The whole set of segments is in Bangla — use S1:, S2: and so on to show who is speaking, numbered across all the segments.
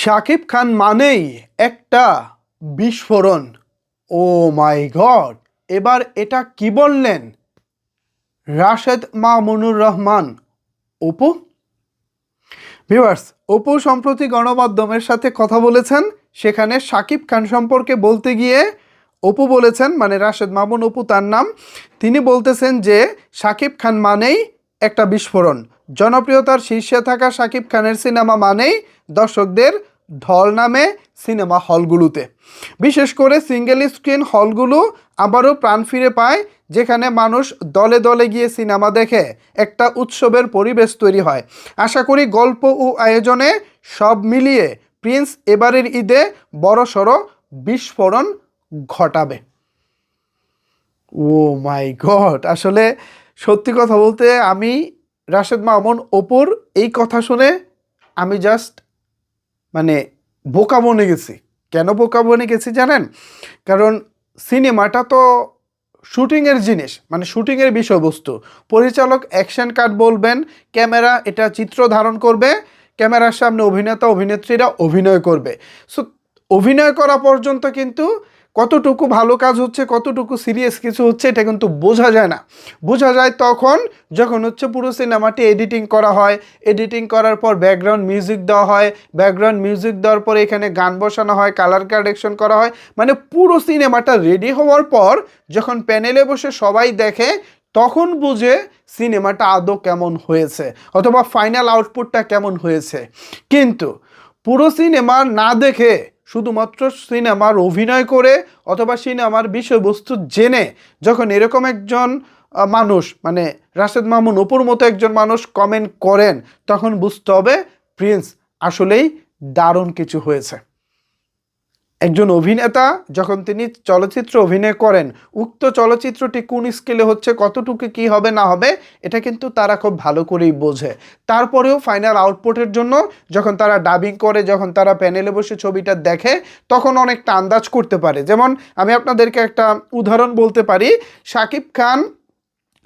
S1: শাকিব খান মানেই একটা বিস্ফোরণ। ও মাই গড, এবার এটা কি বললেন রাশেদ মামুনুর রহমান অপু? ভিউয়ার্স, অপু সম্প্রতি গণমাধ্যমের সাথে কথা বলেছেন। সেখানে শাকিব খান সম্পর্কে বলতে গিয়ে অপু বলেছেন, মানে রাশেদ মামুন অপু তার নাম, তিনি বলতেছেন যে শাকিব খান মানেই একটা বিস্ফোরণ। জনপ্রিয়তার শীর্ষে থাকা শাকিব খানের সিনেমা মানেই দর্শকদের ঢল নামে সিনেমা হলগুলোতে। বিশেষ করে সিঙ্গেল স্ক্রিন হলগুলো আবারও প্রাণ ফিরে পায়, যেখানে মানুষ দলে দলে গিয়ে সিনেমা দেখে একটা উৎসবের পরিবেশ তৈরি হয়। আশা করি গল্প ও আয়োজনে সব মিলিয়ে প্রিন্স এবারের ঈদে বড়সড় বিস্ফোরণ ঘটাবে। ও মাই গড, আসলে সত্যি কথা বলতে আমি রাশেদ মামুন অপুর এই কথা শুনে আমি জাস্ট মানে বোকা বনে গেছি। কেন বোকা বনে গেছি জানেন? কারণ সিনেমাটা তো শুটিংয়ের জিনিস, মানে শুটিংয়ের বিষয়বস্তু। পরিচালক অ্যাকশন কাট বলবেন, ক্যামেরা এটা চিত্র ধারণ করবে, ক্যামেরার সামনে অভিনেতা অভিনেত্রীরা অভিনয় করবে। সো অভিনয় করা পর্যন্ত কিন্তু কতটুকু ভালো কাজ হচ্ছে, কতটুকু সিরিয়াস কিছু হচ্ছে, এটা কিন্তু বোঝা যায় না। বোঝা যায় তখন যখন হচ্ছে পুরো সিনেমাটি এডিটিং করা হয়, এডিটিং করার পর ব্যাকগ্রাউন্ড মিউজিক দেওয়া হয়, ব্যাকগ্রাউন্ড মিউজিক দেওয়ার পরে এখানে গান বসানো হয়, কালার কারেকশন করা হয়, মানে পুরো সিনেমাটা রেডি হওয়ার পর যখন প্যানেলে বসে সবাই দেখে তখন বুঝে সিনেমাটা আদৌ কেমন হয়েছে অথবা ফাইনাল আউটপুটটা কেমন হয়েছে। কিন্তু পুরো সিনেমা না দেখে শুধুমাত্র সিনেমার অভিনয় করে অথবা সিনেমার বিষয়বস্তু জেনে যখন এরকম একজন মানুষ, মানে রাশেদ মামুন অপুর মতো একজন মানুষ কমেন্ট করেন, তখন বুঝতে হবে প্রিন্স আসলেই দারুণ কিছু হয়েছে। একজন অভিনেতা যখন তিনি চলচ্চিত্র অভিনয় করেন, উক্ত চলচ্চিত্রটি কোন স্কেলে হচ্ছে, কতটুকু কি হবে না হবে, এটা কিন্তু তারা খুব ভালো করেই বোঝে। তারপরেও ফাইনাল আউটপুটের জন্য যখন তারা ডাবিং করে, যখন তারা প্যানেলে বসে ছবিটা দেখে, তখন অনেকটা আন্দাজ করতে পারে। যেমন আমি আপনাদেরকে একটা উদাহরণ বলতে পারি। শাকিব খান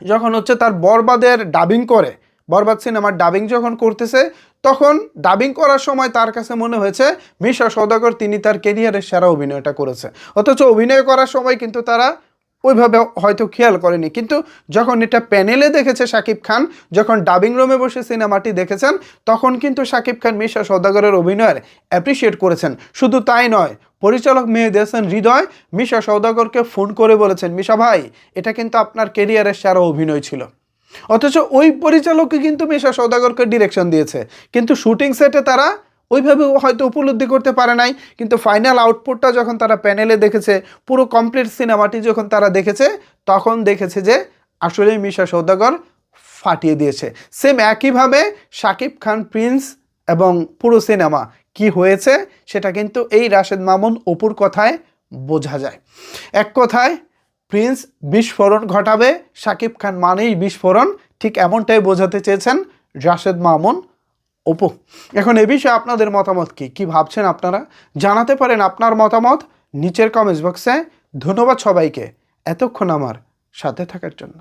S1: যখন হচ্ছে তার বরবাদের ডাবিং করে, বরবাদ সিনেমার ডাবিং যখন করতেছে, তখন ডাবিং করার সময় তার কাছে মনে হয়েছে মিশা সওদাগর তিনি তার ক্যারিয়ারের সেরা অভিনয়টা করেছে। অথচ অভিনয় করার সময় কিন্তু তারা ওইভাবে হয়তো খেয়াল করেনি, কিন্তু যখন এটা প্যানেলে দেখেছে শাকিব খান, যখন ডাবিং রুমে বসে সিনেমাটি দেখেছেন, তখন কিন্তু শাকিব খান মিশা সওদাগরের অভিনয়ের অ্যাপ্রিসিয়েট করেছেন। শুধু তাই নয়, পরিচালক মেহেদী হাসান হৃদয় মিশা সওদাগরকে ফোন করে বলেছেন, মিশা ভাই এটা কিন্তু আপনার ক্যারিয়ারের সেরা অভিনয় ছিল। অথচ ওই পরিচালককে কিন্তু মিশা সওদাগরকে ডিরেকশন দিয়েছে, কিন্তু শুটিং সেটে তারা ওইভাবে হয়তো উপলব্ধি করতে পারে নাই। কিন্তু ফাইনাল আউটপুটটা যখন তারা প্যানেলে দেখেছে, পুরো কমপ্লিট সিনেমাটি যখন তারা দেখেছে, তখন দেখেছে যে আসলেই মিশা সওদাগর ফাটিয়ে দিয়েছে। সেম একইভাবে শাকিব খান প্রিন্স এবং পুরো সিনেমা কি হয়েছে সেটা কিন্তু এই রাশেদ মামুন অপুর কথায় বোঝা যায়। এক কথায় প্রিন্স বিস্ফোরণ ঘটাবে, শাকিব খান মানেই বিস্ফোরণ, ঠিক এমনটাই বোঝাতে চেয়েছেন রাশেদ মামুন অপু। এখন এ বিষয়ে আপনাদের মতামত কি ভাবছেন আপনারা? জানাতে পারেন আপনার মতামত নিচের কমেন্টস বক্সে। ধন্যবাদ সবাইকে এতক্ষণ আমার সাথে থাকার জন্য।